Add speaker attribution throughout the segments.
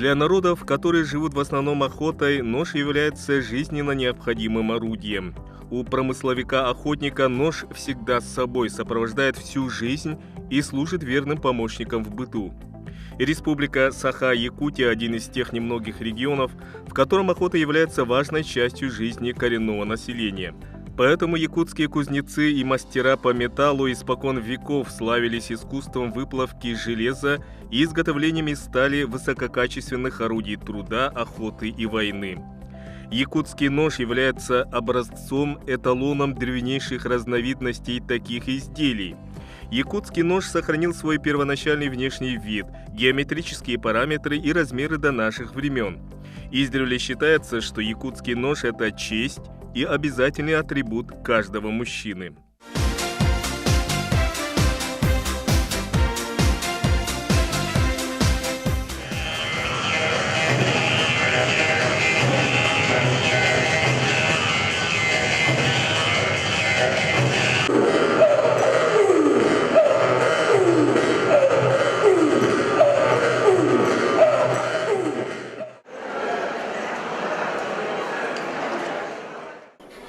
Speaker 1: Для народов, которые живут в основном охотой, нож является жизненно необходимым орудием. У промысловика-охотника нож всегда с собой, сопровождает всю жизнь и служит верным помощником в быту. Республика Саха-Якутия – один из тех немногих регионов, в котором охота является важной частью жизни коренного населения. Поэтому якутские кузнецы и мастера по металлу испокон веков славились искусством выплавки железа и изготовлением из стали высококачественных орудий труда, охоты и войны. Якутский нож является образцом, эталоном древнейших разновидностей таких изделий. Якутский нож сохранил свой первоначальный внешний вид, геометрические параметры и размеры до наших времен. Издревле считается, что якутский нож – это честь и обязательный атрибут каждого мужчины.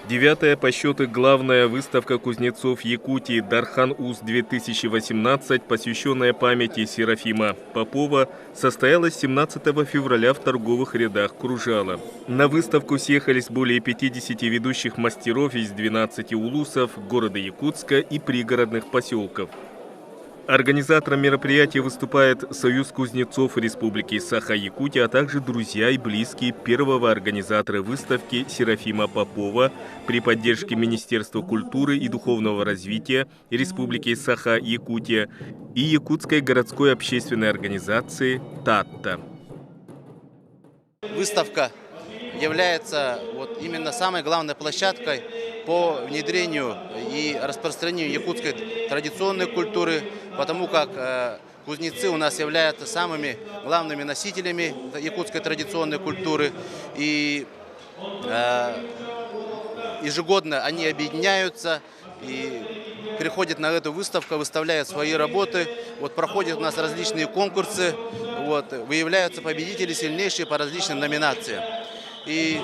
Speaker 1: Девятая по счету главная выставка кузнецов Якутии «Дархан-Уз-2018», посвященная памяти Серафима Попова, состоялась 17 февраля в торговых рядах Кружала. На выставку съехались более 50 ведущих мастеров из 12 улусов города Якутска и пригородных поселков. Организатором мероприятия выступает Союз кузнецов Республики Саха-Якутия, а также друзья и близкие первого организатора выставки Серафима Попова при поддержке Министерства культуры и духовного развития Республики Саха-Якутия и Якутской городской общественной организации «ТАТТА».
Speaker 2: Выставка является именно самой главной площадкой по внедрению и распространению якутской традиционной культуры, потому как кузнецы у нас являются самыми главными носителями якутской традиционной культуры. И ежегодно они объединяются и приходят на эту выставку, выставляют свои работы. Проходят у нас различные конкурсы, выявляются победители сильнейшие по различным номинациям. И,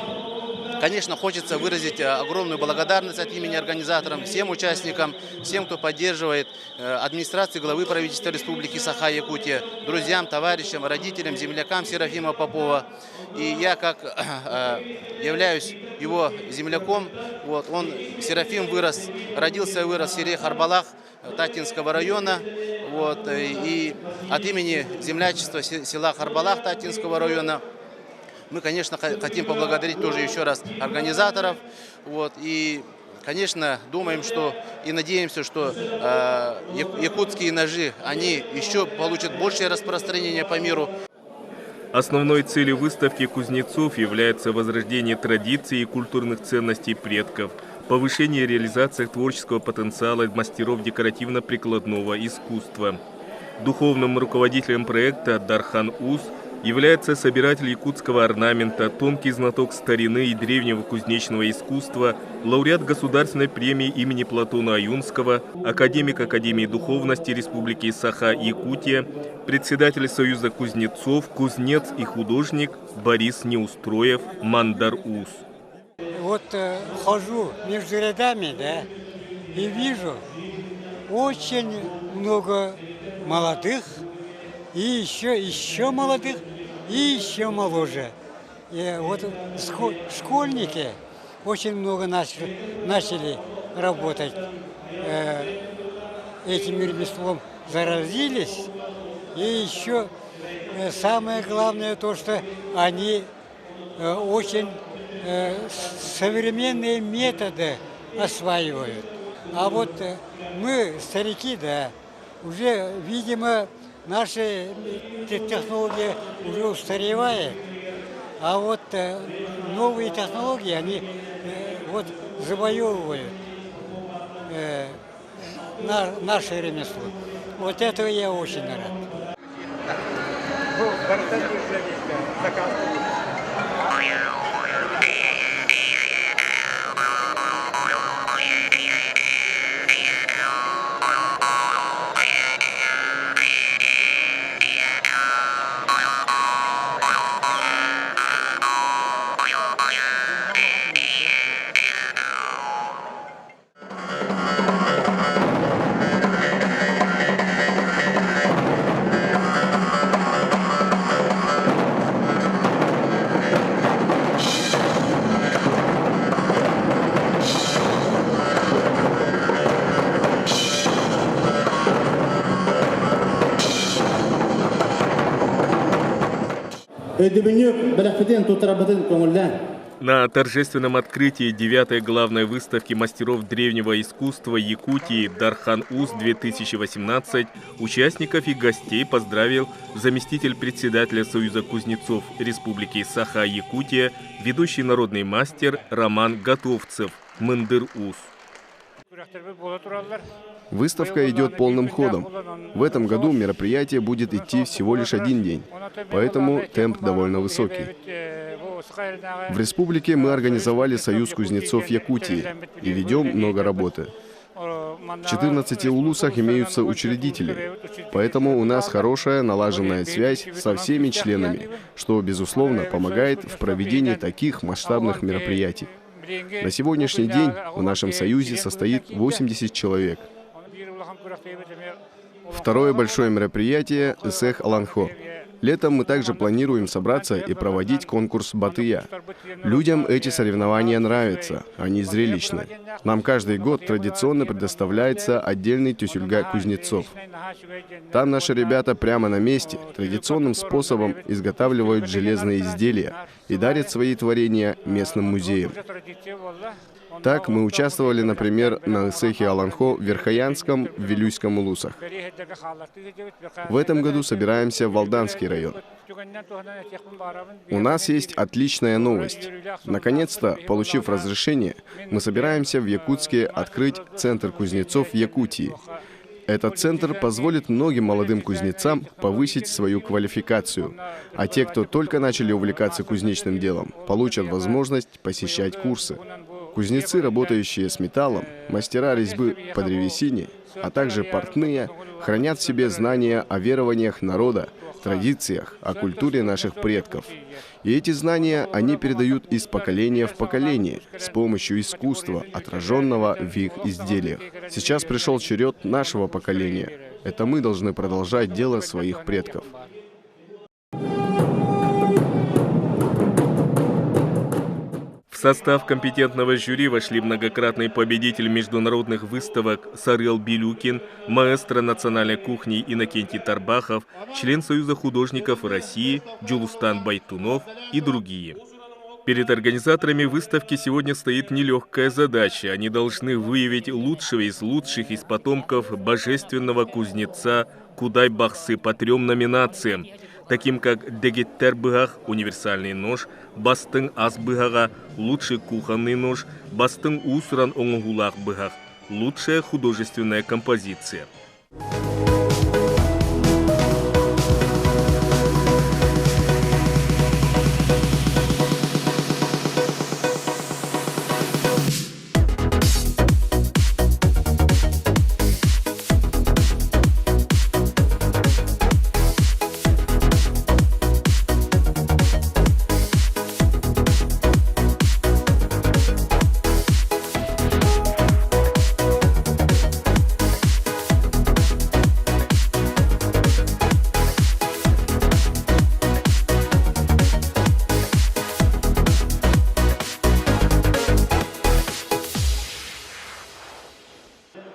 Speaker 2: конечно, хочется выразить огромную благодарность от имени организаторам, всем участникам, всем, кто поддерживает, администрации главы правительства Республики Саха-Якутия, друзьям, товарищам, родителям, землякам Серафима Попова. И я, как являюсь его земляком, он, Серафим, родился и вырос в селе Харбалах Татинского района. И от имени землячества села Харбалах Татинского района мы, конечно, хотим поблагодарить тоже еще раз организаторов. И, конечно, думаем, что и надеемся, что якутские ножи, они еще получат большее распространение по миру.
Speaker 1: Основной целью выставки кузнецов является возрождение традиций и культурных ценностей предков, повышение реализации творческого потенциала мастеров декоративно-прикладного искусства. Духовным руководителем проекта «Дархан-Уз» является собиратель якутского орнамента, тонкий знаток старины и древнего кузнечного искусства, лауреат Государственной премии имени Платона Аюнского, академик Академии духовности Республики Саха-Якутия, председатель Союза кузнецов, кузнец и художник Борис Неустроев, Мандар-Уз.
Speaker 3: Хожу между рядами, и вижу очень много молодых, и еще молодых, и еще моложе. И школьники очень много начали работать этим ремеслом, заразились. И еще самое главное то, что они очень современные методы осваивают. А мы, старики, уже, видимо, наши технологии уже устаревают, а новые технологии, они завоевывают наше ремесло. Этого я очень рад.
Speaker 1: На торжественном открытии 9-й главной выставки мастеров древнего искусства Якутии Дархан-Уз-2018 участников и гостей поздравил заместитель председателя Союза кузнецов Республики Саха-Якутия, ведущий народный мастер Роман Готовцев, Мындыр-Уз.
Speaker 4: Выставка идет полным ходом. В этом году мероприятие будет идти всего лишь один день, поэтому темп довольно высокий. В республике мы организовали Союз кузнецов Якутии и ведем много работы. В 14 улусах имеются учредители, поэтому у нас хорошая налаженная связь со всеми членами, что, безусловно, помогает в проведении таких масштабных мероприятий. На сегодняшний день в нашем союзе состоит 80 человек. Второе большое мероприятие – Эсэх Аланхо. Летом мы также планируем собраться и проводить конкурс Батыя. Людям эти соревнования нравятся, они зрелищны. Нам каждый год традиционно предоставляется отдельный тюсюльга кузнецов. Там наши ребята прямо на месте традиционным способом изготавливают железные изделия и дарят свои творения местным музеям. Так мы участвовали, например, на Эсэхе Аланхо в Верхоянском, Вилюйском улусах. В этом году собираемся в Алданский район. У нас есть отличная новость. Наконец-то, получив разрешение, мы собираемся в Якутске открыть Центр кузнецов Якутии. Этот центр позволит многим молодым кузнецам повысить свою квалификацию, а те, кто только начали увлекаться кузнечным делом, получат возможность посещать курсы. Кузнецы, работающие с металлом, мастера резьбы по древесине, а также портные, хранят в себе знания о верованиях народа, традициях, о культуре наших предков. И эти знания они передают из поколения в поколение с помощью искусства, отраженного в их изделиях. Сейчас пришел черед нашего поколения. Это мы должны продолжать дело своих предков.
Speaker 1: В состав компетентного жюри вошли многократный победитель международных выставок Сарел Билюкин, маэстро национальной кухни Иннокентий Тарбахов, член Союза художников России Джулустан Байтунов и другие. Перед организаторами выставки сегодня стоит нелегкая задача. Они должны выявить лучшего из лучших из потомков божественного кузнеца Кудай-Бахсы по 3 номинациям, таким как Дегеттер-Быгах – универсальный нож, Бастың Ас-Быгага – лучший кухонный нож, Бастың Усран Оңгулах-Быгах – лучшая художественная композиция.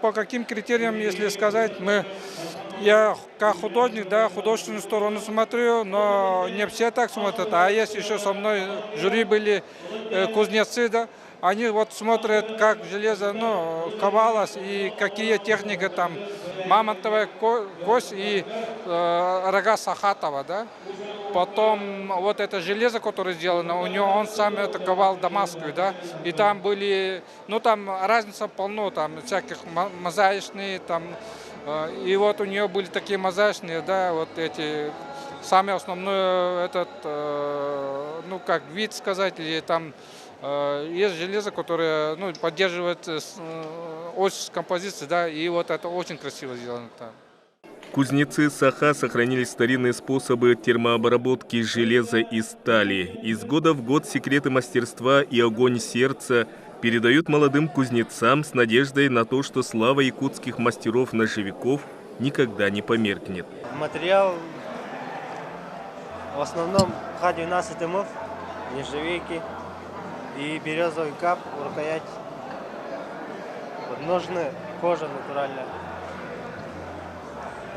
Speaker 5: По каким критериям, если сказать, я как художник, да, художественную сторону смотрю, но не все так смотрят. А есть еще со мной жюри были кузнецы, да, они вот смотрят, как железо, ковалось и какие техники там, мамонтовая кость и рога Сахатова, да. Потом вот это железо, которое сделано, у него он сам это ковал дамасскую, да, и там были, там разница полно, там всяких мозаичные, там, и вот у нее были такие мозаичные, да, вот эти, самый основной этот, как вид сказать, или там есть железо, которое, поддерживает ось композиции, да, и вот это очень красиво сделано там.
Speaker 1: Кузнецы Саха сохранили старинные способы термообработки железа и стали. Из года в год секреты мастерства и огонь сердца передают молодым кузнецам с надеждой на то, что слава якутских мастеров-ножевиков никогда не померкнет.
Speaker 6: Материал в основном Х-12 МФ, нержавейки и березовый кап, рукоять, ножны, кожа натуральная.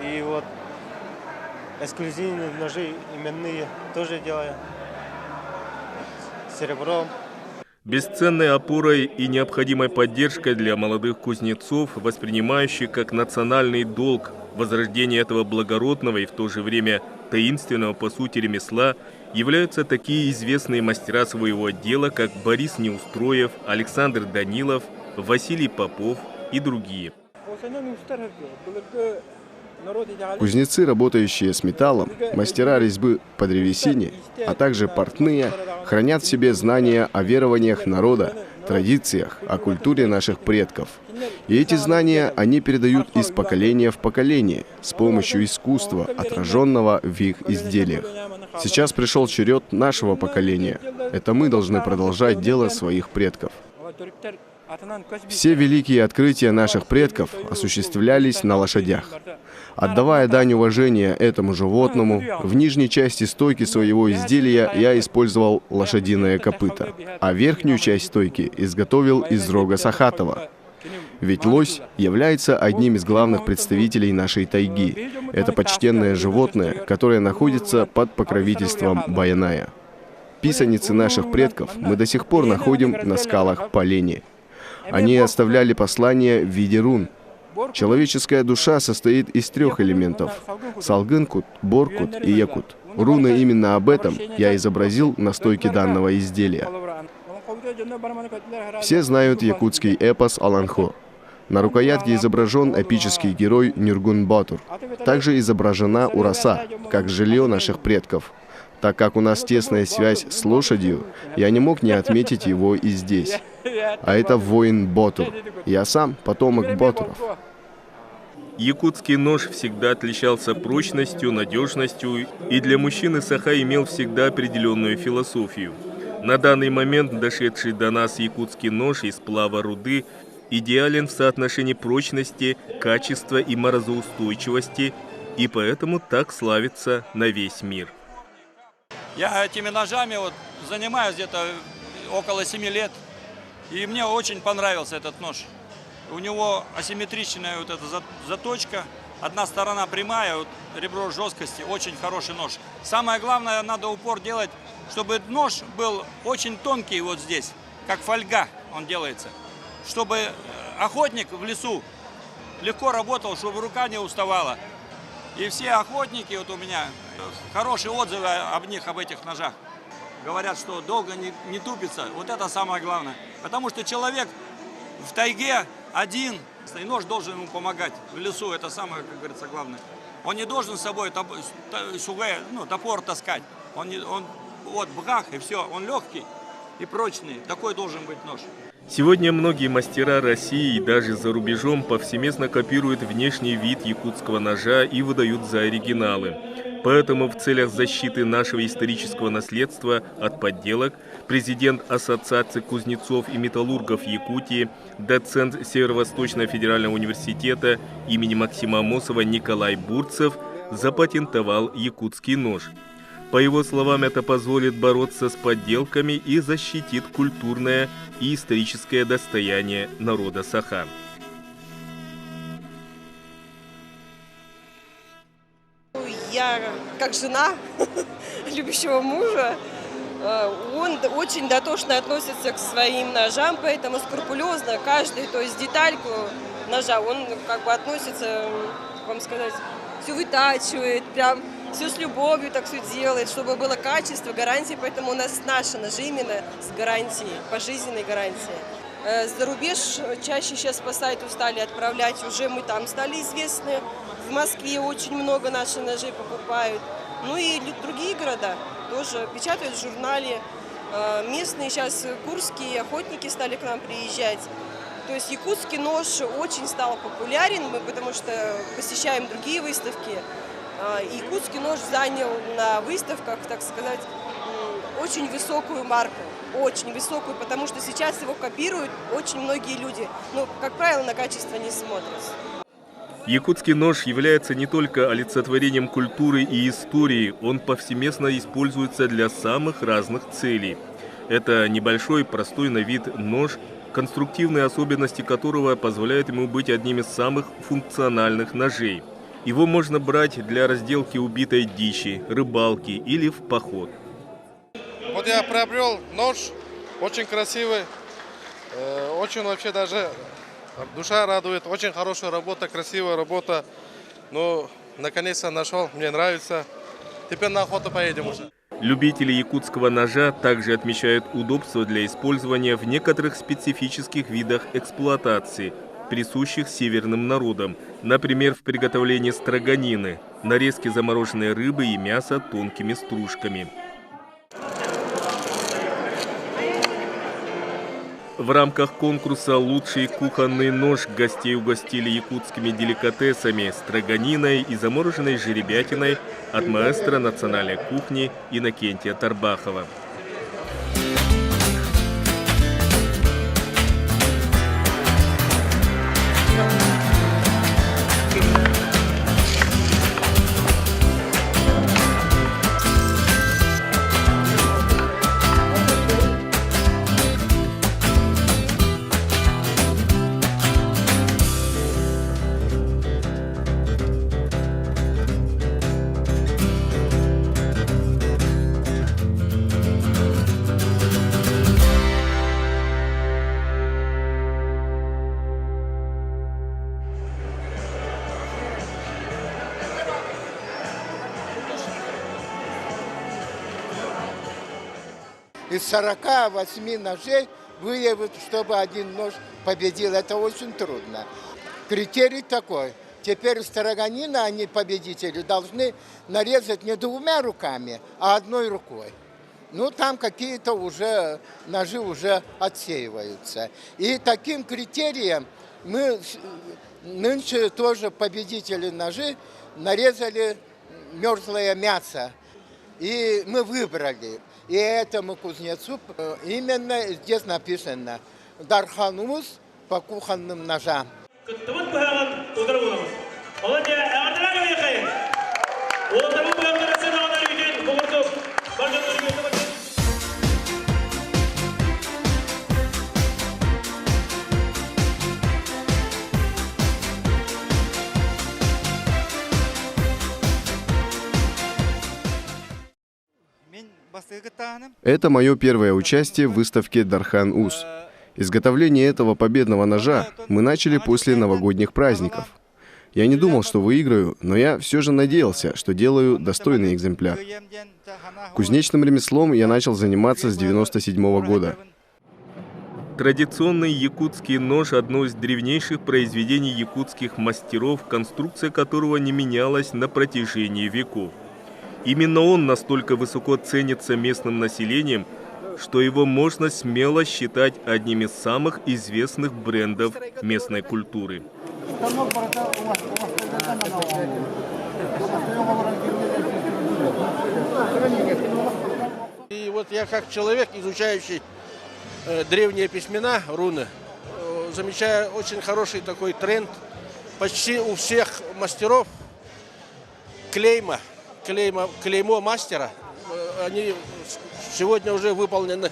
Speaker 6: И вот эксклюзивные ножи именные тоже делаю. Серебром.
Speaker 1: Бесценной опорой и необходимой поддержкой для молодых кузнецов, воспринимающих как национальный долг возрождение этого благородного и в то же время таинственного по сути ремесла, являются такие известные мастера своего дела, как Борис Неустроев, Александр Данилов, Василий Попов и другие.
Speaker 4: Кузнецы, работающие с металлом, мастера резьбы по древесине, а также портные, хранят в себе знания о верованиях народа, традициях, о культуре наших предков. И эти знания они передают из поколения в поколение с помощью искусства, отраженного в их изделиях. Сейчас пришел черед нашего поколения. Это мы должны продолжать дело своих предков. Все великие открытия наших предков осуществлялись на лошадях. Отдавая дань уважения этому животному, в нижней части стойки своего изделия я использовал лошадиное копыто, а верхнюю часть стойки изготовил из рога сахатова. Ведь лось является одним из главных представителей нашей тайги. Это почтенное животное, которое находится под покровительством Баяная. Писаницы наших предков мы до сих пор находим на скалах Полени. Они оставляли послания в виде рун. Человеческая душа состоит из 3 элементов – Салгынкут, Боркут и Якут. Руны именно об этом я изобразил на стойке данного изделия. Все знают якутский эпос Аланхо. На рукоятке изображен эпический герой Нюргун-Батур. Также изображена ураса, как жилье наших предков. Так как у нас тесная связь с лошадью, я не мог не отметить его и здесь. А это воин Ботур. Я сам потомок Ботуров.
Speaker 1: Якутский нож всегда отличался прочностью, надежностью, и для мужчины саха имел всегда определенную философию. На данный момент дошедший до нас якутский нож из сплава руды идеален в соотношении прочности, качества и морозоустойчивости, и поэтому так славится на весь мир.
Speaker 7: Я этими ножами занимаюсь где-то около 7 лет, и мне очень понравился этот нож. У него асимметричная эта заточка, одна сторона прямая, ребро жесткости, очень хороший нож. Самое главное, надо упор делать, чтобы нож был очень тонкий вот здесь, как фольга он делается. Чтобы охотник в лесу легко работал, чтобы рука не уставала. И все охотники у меня, хорошие отзывы об них, об этих ножах. Говорят, что долго не тупится. Вот это самое главное. Потому что человек в тайге один, и нож должен ему помогать. В лесу это самое, как говорится, главное. Он не должен с собой топор таскать. Он бгах, и все. Он легкий и прочный. Такой должен быть нож.
Speaker 1: Сегодня многие мастера России и даже за рубежом повсеместно копируют внешний вид якутского ножа и выдают за оригиналы. Поэтому в целях защиты нашего исторического наследства от подделок президент Ассоциации кузнецов и металлургов Якутии, доцент Северо-Восточного федерального университета имени Максима Амосова Николай Бурцев запатентовал якутский нож. По его словам, это позволит бороться с подделками и защитит культурное и историческое достояние народа саха.
Speaker 8: Я, как жена любящего мужа, он очень дотошно относится к своим ножам, поэтому скрупулезно каждую, то есть детальку ножа, он относится, вам сказать, все вытачивает, прям все с любовью так все делает, чтобы было качество, гарантия, поэтому у нас наши ножи именно с гарантией, пожизненной гарантией. За рубеж чаще сейчас по сайту стали отправлять, уже мы там стали известны. В Москве очень много наших ножей покупают. Ну и другие города тоже печатают в журнале. Местные сейчас курские охотники стали к нам приезжать. То есть якутский нож очень стал популярен, потому что посещаем другие выставки. Якутский нож занял на выставках, так сказать, очень высокую марку. Очень высокую, потому что сейчас его копируют очень многие люди. Но, как правило, на качество не смотрят.
Speaker 1: Якутский нож является не только олицетворением культуры и истории, он повсеместно используется для самых разных целей. Это небольшой, простой на вид нож, конструктивные особенности которого позволяют ему быть одним из самых функциональных ножей. Его можно брать для разделки убитой дичи, рыбалки или в поход.
Speaker 9: Вот я приобрел нож, очень красивый, очень вообще даже душа радует, очень хорошая работа, красивая работа. Ну, наконец-то нашел, мне нравится. Теперь на охоту поедем уже.
Speaker 1: Любители якутского ножа также отмечают удобство для использования в некоторых специфических видах эксплуатации, присущих северным народам, например, в приготовлении строганины, нарезке замороженной рыбы и мяса тонкими стружками. В рамках конкурса «Лучший кухонный нож» гостей угостили якутскими деликатесами, строганиной и замороженной жеребятиной от маэстро национальной кухни Иннокентия Тарбахова.
Speaker 10: Из 48 ножей выявить, чтобы один нож победил, это очень трудно. Критерий такой. Теперь строганина, они победители, должны нарезать не двумя руками, а одной рукой. Ну, там какие-то уже ножи уже отсеиваются. И таким критерием мы нынче тоже победители ножи нарезали мерзлое мясо. И мы выбрали. И этому кузнецу именно здесь написано «Дархан Ус по кухонным ножам».
Speaker 4: Это мое первое участие в выставке «Дархан Ус». Изготовление этого победного ножа мы начали после новогодних праздников. Я не думал, что выиграю, но я все же надеялся, что делаю достойный экземпляр. Кузнечным ремеслом я начал заниматься с 1997 года.
Speaker 1: Традиционный якутский нож – одно из древнейших произведений якутских мастеров, конструкция которого не менялась на протяжении веков. Именно он настолько высоко ценится местным населением, что его можно смело считать одним из самых известных брендов местной культуры.
Speaker 11: И вот я как человек, изучающий древние письмена, руны, замечаю очень хороший такой тренд. Почти у всех мастеров клеймо мастера, они сегодня уже выполнены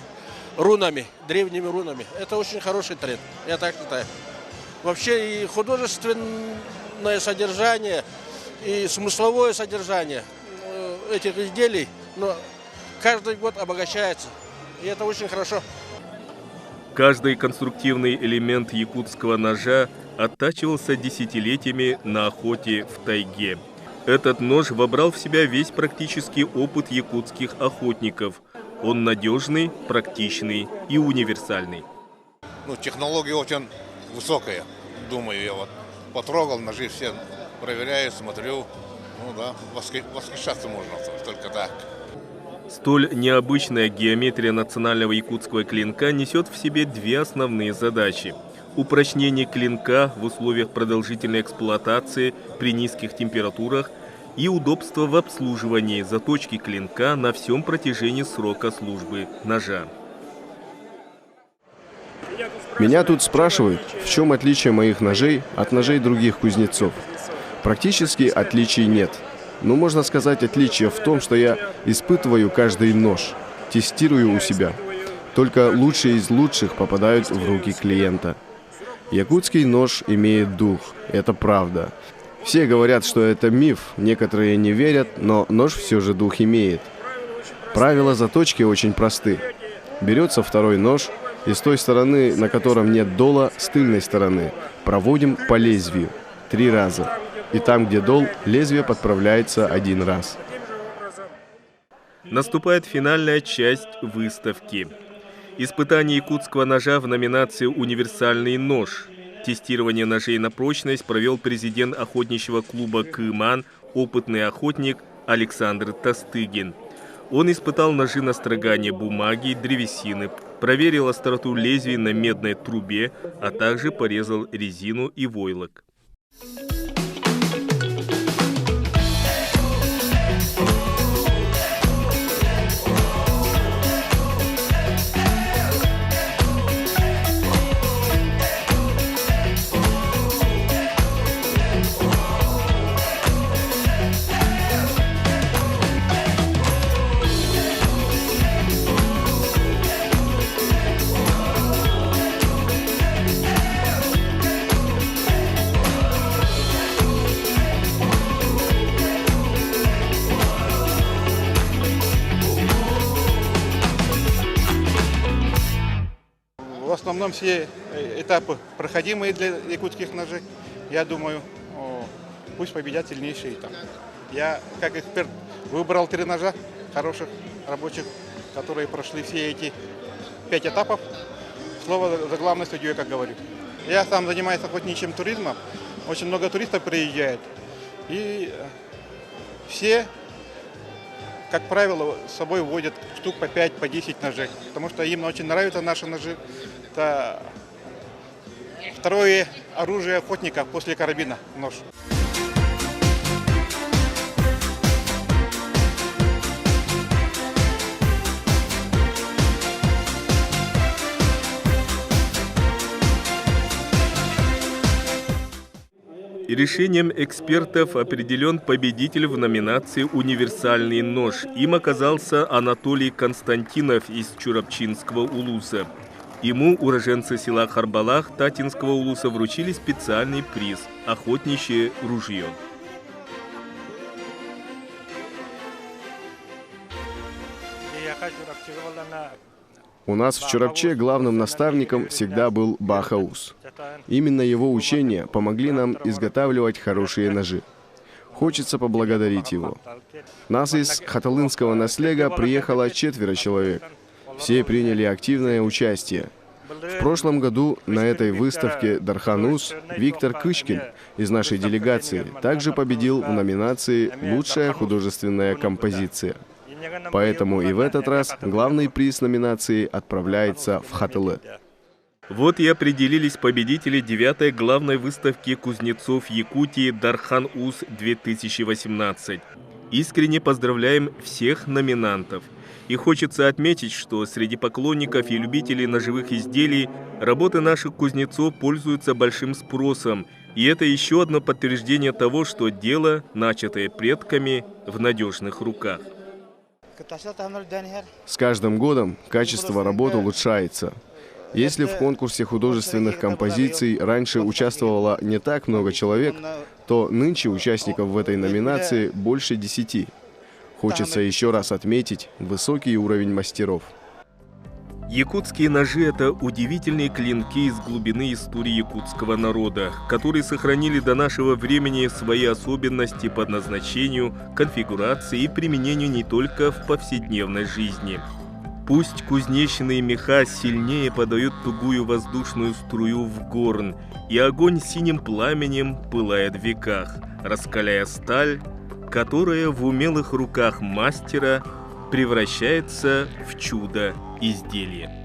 Speaker 11: рунами, древними рунами. Это очень хороший тренд, я так считаю. Вообще и художественное содержание, и смысловое содержание этих изделий, но каждый год обогащается, и это очень хорошо.
Speaker 1: Каждый конструктивный элемент якутского ножа оттачивался десятилетиями на охоте в тайге. Этот нож вобрал в себя весь практический опыт якутских охотников. Он надежный, практичный и универсальный.
Speaker 12: Ну, технология очень высокая, думаю, я вот потрогал, ножи все проверяю, смотрю. Ну да, восхищаться можно только так.
Speaker 1: Столь необычная геометрия национального якутского клинка несет в себе две основные задачи. Упрочнение клинка в условиях продолжительной эксплуатации при низких температурах и удобство в обслуживании заточки клинка на всем протяжении срока службы ножа.
Speaker 4: Меня тут спрашивают, в чем отличие моих ножей от ножей других кузнецов. Практически отличий нет. Но можно сказать, отличие в том, что я испытываю каждый нож, тестирую у себя. Только лучшие из лучших попадают в руки клиента. Якутский нож имеет дух, это правда. Все говорят, что это миф, некоторые не верят, но нож все же дух имеет. Правила заточки очень просты. Берется второй нож, и с той стороны, на котором нет дола, с тыльной стороны, проводим по лезвию 3 раза. И там, где дол, лезвие подправляется 1 раз.
Speaker 1: Наступает финальная часть выставки. Испытание якутского ножа в номинации «Универсальный нож». Тестирование ножей на прочность провел президент охотничьего клуба «Кыман», опытный охотник Александр Тастыгин. Он испытал ножи на строгание бумаги и древесины, проверил остроту лезвий на медной трубе, а также порезал резину и войлок.
Speaker 13: В основном все этапы проходимые для якутских ножей. Я думаю, пусть победят сильнейшие там. Я, как эксперт, выбрал 3 ножа хороших, рабочих, которые прошли все эти 5 этапов. Слово за главной судьей, как говорю. Я сам занимаюсь охотничьим туризмом. Очень много туристов приезжает. И все, как правило, с собой возят штук по 5, по 10 ножей. Потому что им очень нравятся наши ножи. Это второе оружие охотника после карабина – нож.
Speaker 1: Решением экспертов определен победитель в номинации «Универсальный нож». Им оказался Анатолий Константинов из Чурапчинского улуса. Ему уроженцы села Харбалах Татинского улуса вручили специальный приз – охотничье ружье.
Speaker 4: У нас в Чурапче главным наставником всегда был Бахаус. Именно его учения помогли нам изготавливать хорошие ножи. Хочется поблагодарить его. Нас из Хаталынского наслега приехало 4 человек. Все приняли активное участие. В прошлом году на этой выставке Дархан Ус Виктор Кышкин из нашей делегации также победил в номинации «Лучшая художественная композиция». Поэтому и в этот раз главный приз номинации отправляется в Хатылы.
Speaker 1: Вот и определились победители 9-й главной выставки кузнецов Якутии Дархан Ус 2018. Искренне поздравляем всех номинантов. И хочется отметить, что среди поклонников и любителей ножевых изделий работы наших кузнецов пользуются большим спросом. И это еще одно подтверждение того, что дело, начатое предками, в надежных руках.
Speaker 4: С каждым годом качество работ улучшается. Если в конкурсе художественных композиций раньше участвовало не так много человек, то нынче участников в этой номинации больше 10. Хочется еще раз отметить высокий уровень мастеров.
Speaker 1: Якутские ножи – это удивительные клинки из глубины истории якутского народа, которые сохранили до нашего времени свои особенности по назначению, конфигурации и применению не только в повседневной жизни. Пусть кузнечные меха сильнее подают тугую воздушную струю в горн, и огонь синим пламенем пылает в веках, раскаляя сталь, которая в умелых руках мастера превращается в чудо изделие.